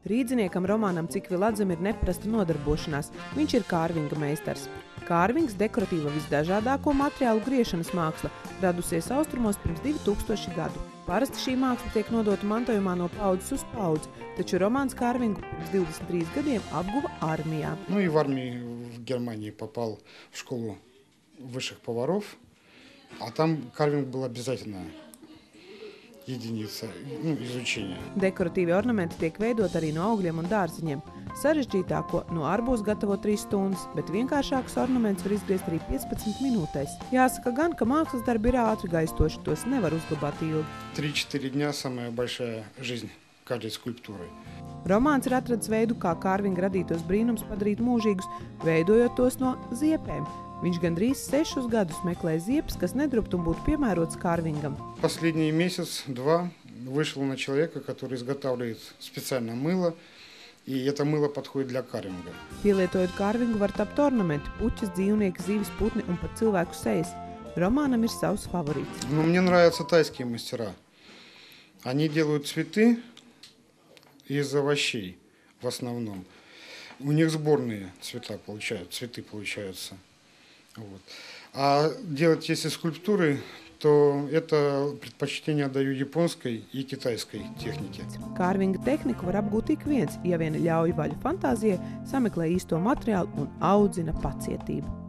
Rīdziniekam Romanam Cikviladzam ir neparasta nodarbošanās. Viņš ir kārvinga meistars. Kārvings – dekoratīva visdažādāko materiālu griešanas māksla, radusies austrumos pirms 2000 gadu. Parasti šī māksla tiek nodota mantojumā no paudzes uz paudzi, taču Romans kārvingu pirms 23 gadiem apguva armijā. И в армии в Германии попал в школу высших поваров, а там карвинг был обязательно единица изучения. Dekoratīvi ornamenti tiek veidot arī no augļiem un dārziņiem. Sarežģītāko no arbūza gatavo 3 stundas, bet vienkāršākus ornamentus var izgriezt arī 15 minūtēs. Jāsaka gan, ka mākslas darbi ir ātri gaistoši, tos nevar uzglabāt ilgi. 3-4 дня самая большая жизнь каждой скульптуры. Romāns ir atradis veidu, kā kārvinga radītos brīnums padarīt mūžīgus, veidojot tos no ziepēm. Viņš gandrīz 6 gadus meklē ziepes, kas nedruptu un būtu piemērots kārvingam. Последний месяц-два вышел на человека, который изготавливает специально мыло, и это мыло подходит для карвинга. Pielietojot kārvingu var tapt ornamenti, puķis, dzīvnieki, zivis, putni un pat cilvēku sejas. Romānam ir savs favorīts. Мне нравятся тайские мастера. Они делают цветы из овощей в основном. У них сборные цветы получаются. Вот. А делать если скульптуры, то это предпочтение отдаю японской и китайской технике. Kārvinga tehniku var apgūt ik viens, ja vien ļauj vaļu fantāzijai, sameklē īsto materiālu un audzina pacietību.